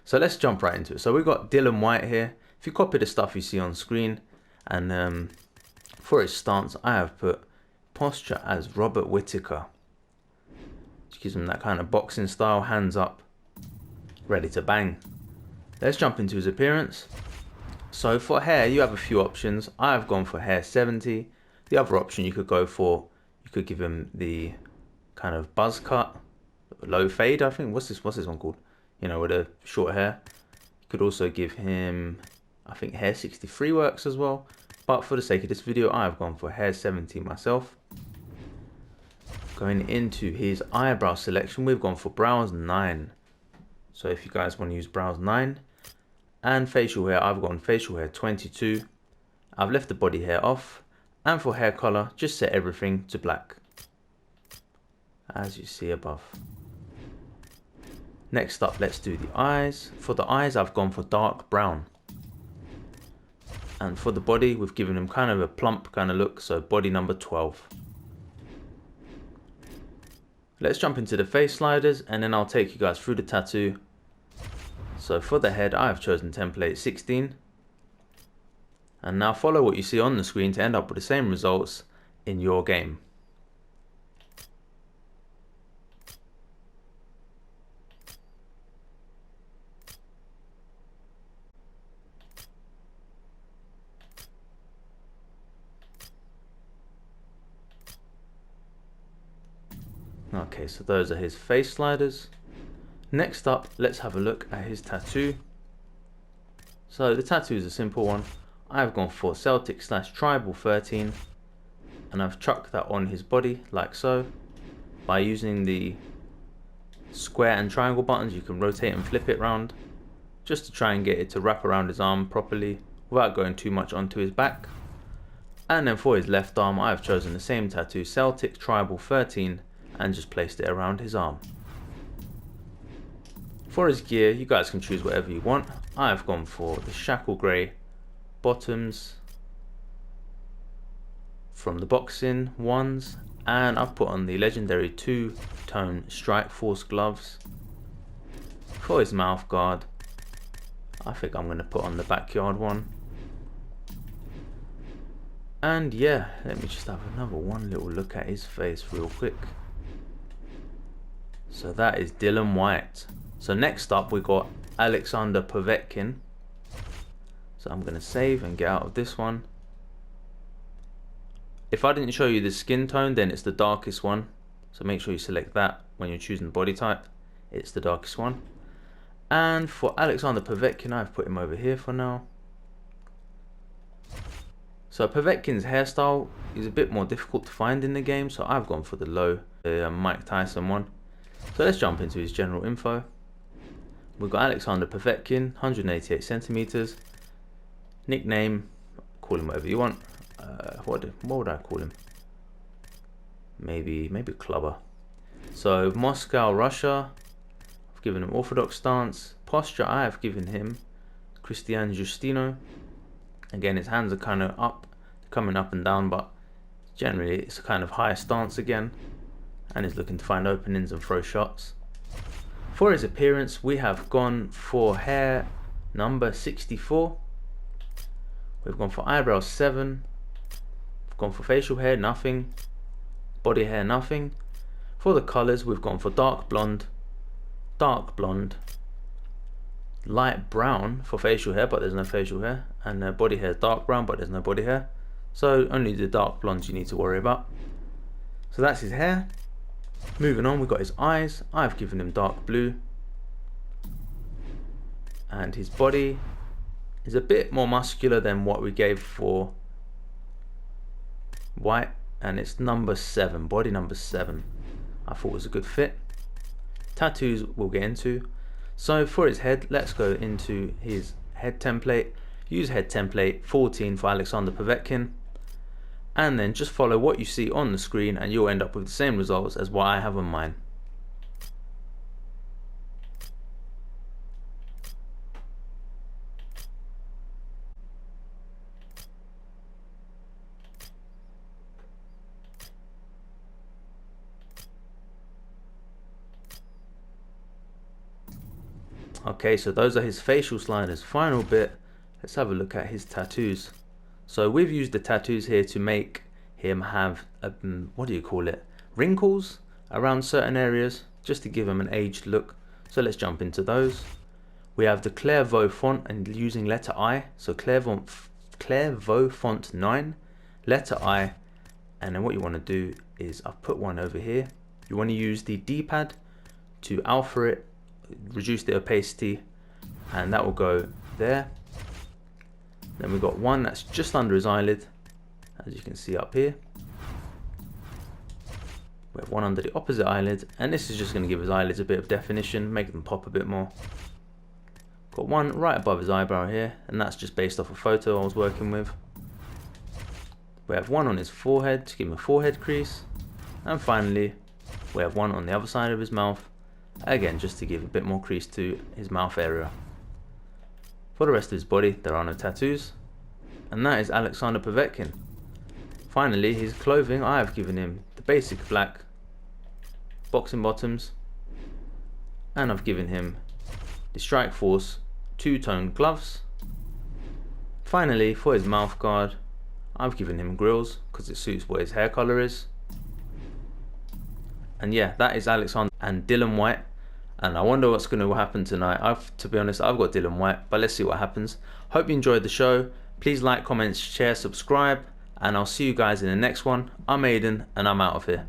So let's jump right into it. So we've got Dillian Whyte here. If you copy the stuff you see on screen, and for his stance, I have put posture as Robert Whittaker. Which gives him that kind of boxing style, hands up, ready to bang. Let's jump into his appearance. So for hair, you have a few options. I have gone for hair 70. The other option you could go for, you could give him the kind of buzz cut, low fade, I think. What's this one called? You know, with a short hair. You could also give him, I think hair 63 works as well. But for the sake of this video, I have gone for hair 70 myself. Going into his eyebrow selection, we've gone for brows 9. So if you guys want to use brows 9. And facial hair, I've gone facial hair 22. I've left the body hair off. And for hair color, just set everything to black, as you see above. Next up, let's do the eyes. For the eyes, I've gone for dark brown. And for the body, we've given him kind of a plump kind of look, so body number 12. Let's jump into the face sliders, and then I'll take you guys through the tattoo. So for the head, I have chosen template 16. And now follow what you see on the screen to end up with the same results in your game. Okay, so those are his face sliders. Next up, let's have a look at his tattoo. So the tattoo is a simple one. I've gone for Celtic / Tribal 13, and I've chucked that on his body like so. By using the square and triangle buttons, you can rotate and flip it round, just to try and get it to wrap around his arm properly without going too much onto his back. And then for his left arm, I've chosen the same tattoo, Celtic Tribal 13, and just placed it around his arm. For his gear, you guys can choose whatever you want. I've gone for the shackle grey bottoms from the boxing ones, and I've put on the legendary 2-tone Strike Force gloves. For his mouth guard, I think I'm going to put on the backyard one. And yeah, let me just have one little look at his face real quick. So that is Dillian Whyte. So next up we got Alexander Povetkin. So I'm going to save and get out of this one. If I didn't show you the skin tone, then it's the darkest one. So make sure you select that when you're choosing the body type. It's the darkest one. And for Alexander Povetkin, I've put him over here for now. So Povetkin's hairstyle is a bit more difficult to find in the game, so I've gone for the Mike Tyson one. So let's jump into his general info. We've got Alexander Povetkin, 188 centimeters. Nickname, call him whatever you want. What would I call him? Maybe Clubber. So Moscow, Russia. I've given him orthodox stance. Posture, I have given him Cristian Justino. Again, his hands are kind of up, coming up and down, but generally it's a kind of higher stance again, and he's looking to find openings and throw shots. For his appearance, we have gone for hair number 64. We've gone for eyebrows 7. We've gone for facial hair, nothing. Body hair, nothing. For the colors, we've gone for dark blonde, light brown for facial hair, but there's no facial hair, and body hair is dark brown, but there's no body hair. So only the dark blondes you need to worry about. So that's his hair. Moving on, we've got his eyes. I've given him dark blue, and his body is a bit more muscular than what we gave for White, and it's number 7, body number 7. I thought was a good fit. Tattoos we'll get into. So for his head, let's go into his head template. Use head template 14 for Alexander Povetkin, and then just follow what you see on the screen and you'll end up with the same results as what I have on mine. Okay, so those are his facial sliders. Final bit, let's have a look at his tattoos. So we've used the tattoos here to make him have, what do you call it, wrinkles around certain areas, just to give him an aged look. So let's jump into those. We have the Clairvaux font and using letter I. So Clairvaux font 9, letter I. And then what you want to do is I've put one over here. You want to use the D-pad to alpha it, reduce the opacity, and that will go there. Then we've got one that's just under his eyelid, as you can see up here. We have one under the opposite eyelid, and this is just going to give his eyelids a bit of definition, make them pop a bit more. Got one right above his eyebrow here, and that's just based off a photo I was working with. We have one on his forehead to give him a forehead crease, and finally we have one on the other side of his mouth, again just to give a bit more crease to his mouth area. For the rest of his body there are no tattoos, and that is Alexander Povetkin. Finally, his clothing, I have given him the basic black boxing bottoms, and I've given him the Strike Force two-tone gloves. Finally, for his mouth guard, I've given him grills because it suits what his hair color is. And yeah, that is Alexander and Dillian Whyte. And I wonder what's going to happen tonight. To be honest, I've got Dillian Whyte, but let's see what happens. Hope you enjoyed the show. Please like, comment, share, subscribe, and I'll see you guys in the next one. I'm Aiden, and I'm out of here.